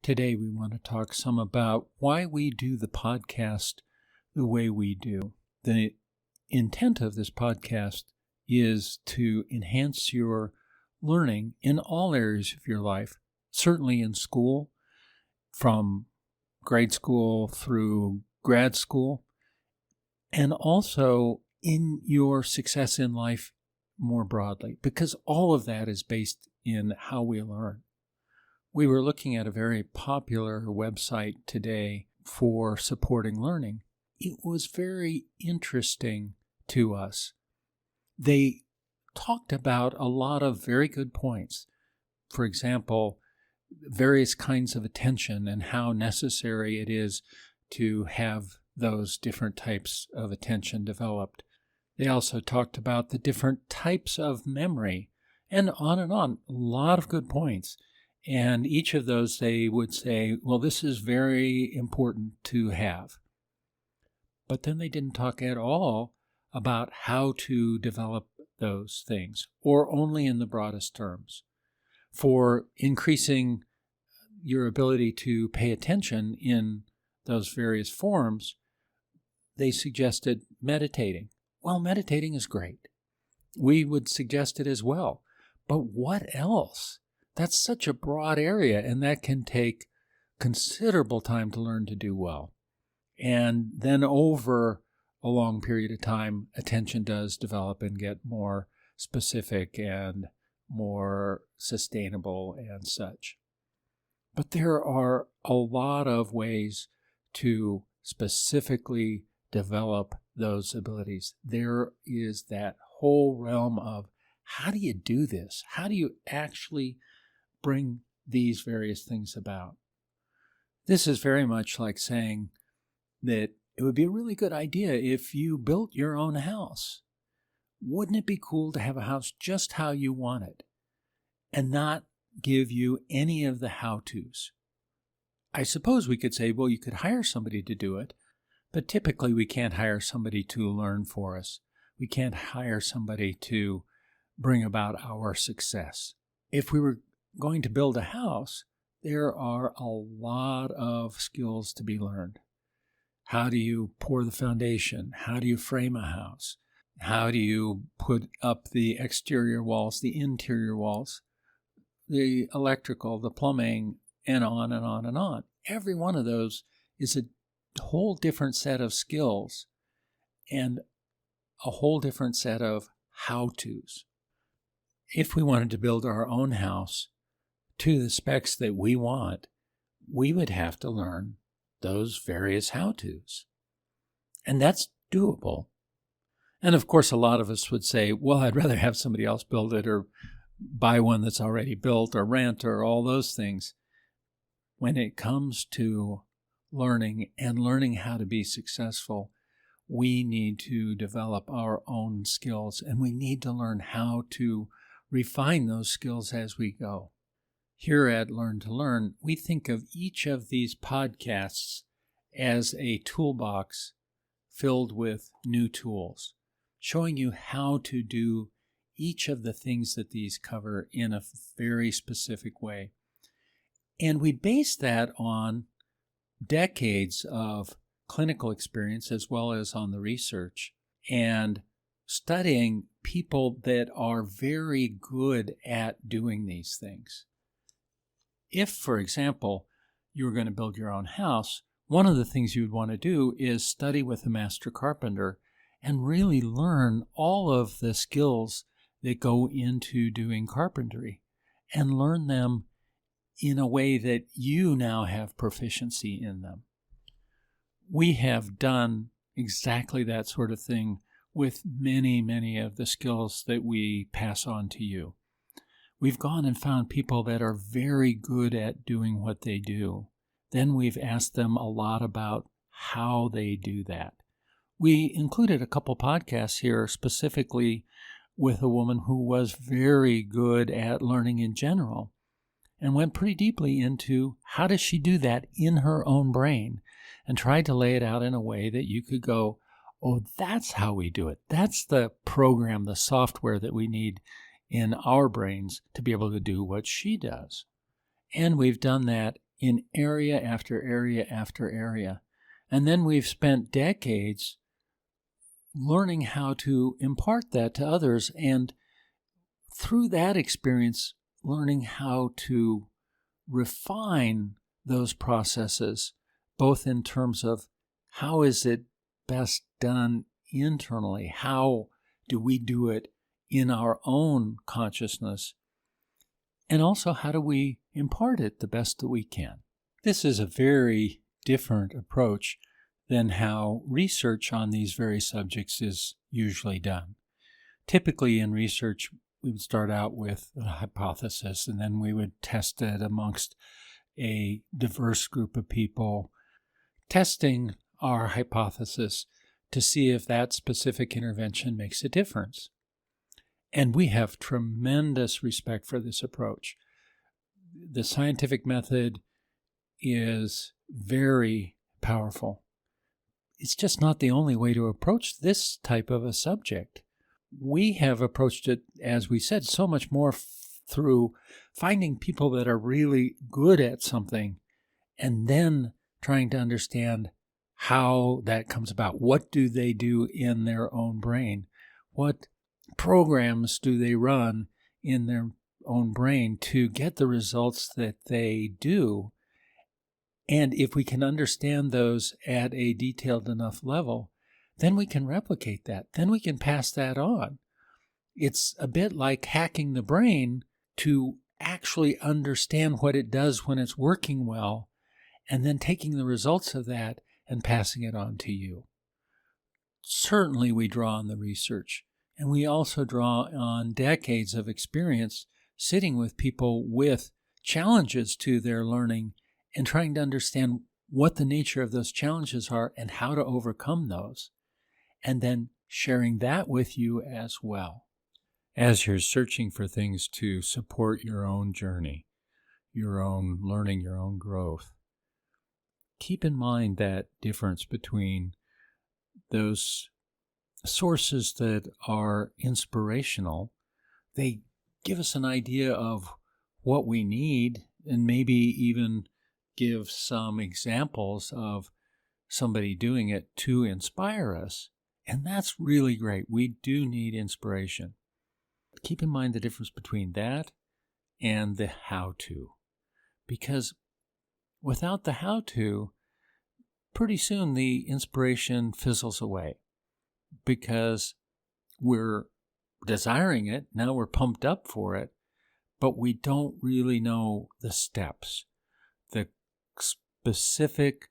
Today we want to talk some about why we do the podcast the way we do. The intent of this podcast is to enhance your learning in all areas of your life, certainly in school, from grade school through grad school, and also in your success in life more broadly, because all of that is based in how we learn. We were looking at a very popular website today for supporting learning. It was very interesting to us. They talked about a lot of very good points. For example, various kinds of attention and how necessary it is to have those different types of attention developed. They also talked about the different types of memory and on, a lot of good points. And each of those they would say, well, this is very important to have. But then they didn't talk at all about how to develop those things, or only in the broadest terms. For increasing your ability to pay attention in those various forms, they suggested meditating. Well, meditating is great. We would suggest it as well. But what else? That's such a broad area, and that can take considerable time to learn to do well. And then over a long period of time, attention does develop and get more specific and more sustainable and such. But there are a lot of ways to specifically develop those abilities. There is that whole realm of how do you do this? How do you actually bring these various things about? This is very much like saying that it would be a really good idea if you built your own house. Wouldn't it be cool to have a house just how you want it and not give you any of the how-tos? I suppose we could say, well, you could hire somebody to do it, but typically we can't hire somebody to learn for us. We can't hire somebody to bring about our success. If we were going to build a house, there are a lot of skills to be learned. How do you pour the foundation? How do you frame a house? How do you put up the exterior walls, the interior walls, the electrical, the plumbing, and on and on and on? Every one of those is a whole different set of skills and a whole different set of how-tos. If we wanted to build our own house to the specs that we want, we would have to learn those various how-tos. And that's doable. And of course, a lot of us would say, well, I'd rather have somebody else build it or buy one that's already built or rent or all those things. When it comes to learning and learning how to be successful, we need to develop our own skills, and we need to learn how to refine those skills as we go. Here at Learn to Learn, we think of each of these podcasts as a toolbox filled with new tools, showing you how to do each of the things that these cover in a very specific way. And we base that on decades of clinical experience as well as on the research and studying people that are very good at doing these things. If, for example, you were going to build your own house, one of the things you would want to do is study with a master carpenter and really learn all of the skills that go into doing carpentry and learn them in a way that you now have proficiency in them. We have done exactly that sort of thing with many, many of the skills that we pass on to you. We've gone and found people that are very good at doing what they do. Then we've asked them a lot about how they do that. We included a couple podcasts here specifically with a woman who was very good at learning in general and went pretty deeply into how does she do that in her own brain and tried to lay it out in a way that you could go, oh, that's how we do it. That's the program, the software that we need in our brains to be able to do what she does. And we've done that in area after area after area. And then we've spent decades learning how to impart that to others, and through that experience, learning how to refine those processes, both in terms of how is it best done internally, how do we do it in our own consciousness, and also how do we impart it the best that we can. This is a very different approach than how research on these very subjects is usually done. Typically in research, we would start out with a hypothesis, and then we would test it amongst a diverse group of people, testing our hypothesis to see if that specific intervention makes a difference. And we have tremendous respect for this approach. The scientific method is very powerful. It's just not the only way to approach this type of a subject. We have approached it, as we said, so much more through finding people that are really good at something and then trying to understand how that comes about. What do they do in their own brain? What programs do they run in their own brain to get the results that they do? And if we can understand those at a detailed enough level, then we can replicate that. Then we can pass that on. It's a bit like hacking the brain to actually understand what it does when it's working well, and then taking the results of that and passing it on to you. Certainly we draw on the research, and we also draw on decades of experience sitting with people with challenges to their learning and trying to understand what the nature of those challenges are and how to overcome those, and then sharing that with you as well. As you're searching for things to support your own journey, your own learning, your own growth, keep in mind that difference between those sources that are inspirational. They give us an idea of what we need and maybe even give some examples of somebody doing it to inspire us. And that's really great. We do need inspiration. Keep in mind the difference between that and the how-to. Because without the how-to, pretty soon the inspiration fizzles away. Because we're desiring it, now we're pumped up for it, but we don't really know the steps, the specific,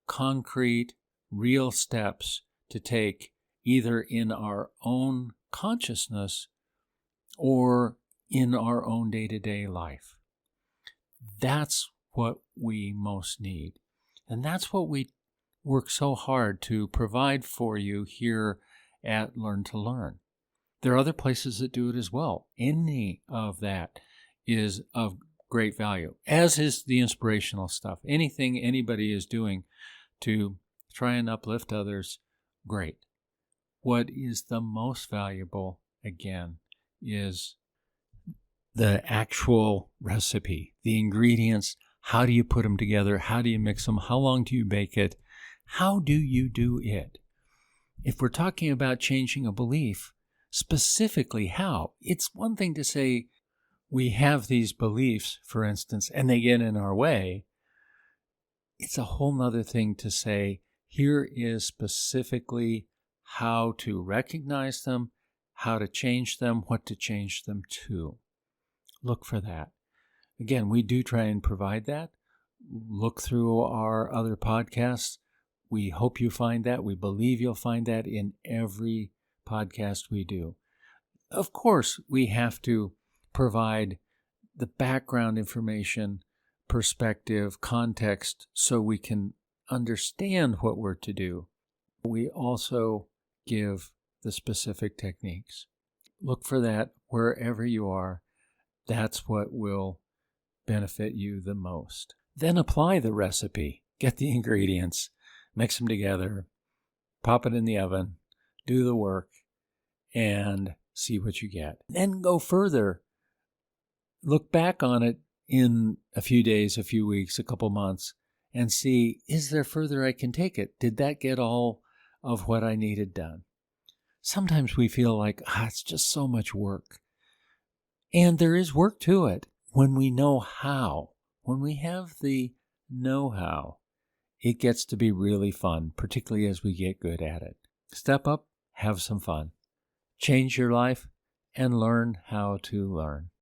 concrete, real steps to take either in our own consciousness or in our own day-to-day life. That's what we most need. And that's what we work so hard to provide for you here at Learn to Learn. There are other places that do it as well. Any of that is of great value, as is the inspirational stuff. Anything anybody is doing to try and uplift others, great. What is the most valuable, again, is the actual recipe, the ingredients. How do you put them together? How do you mix them? How long do you bake it? How do you do it? If we're talking about changing a belief, specifically how, it's one thing to say we have these beliefs, for instance, and they get in our way. It's a whole nother thing to say, here is specifically how to recognize them, how to change them, what to change them to. Look for that. Again, we do try and provide that. Look through our other podcasts. We hope you find that. We believe you'll find that in every podcast we do. Of course, we have to provide the background information, perspective, context, so we can understand what we're to do. We also give the specific techniques. Look for that wherever you are. That's what will benefit you the most. Then apply the recipe. Get the ingredients, mix them together, pop it in the oven, do the work, and see what you get. Then go further. Look back on it in a few days, a few weeks, a couple months, and see, is there further I can take it? Did that get all of what I needed done? Sometimes we feel like, it's just so much work. And there is work to it when we know how. When we have the know-how, it gets to be really fun, particularly as we get good at it. Step up, have some fun. Change your life, and learn how to learn.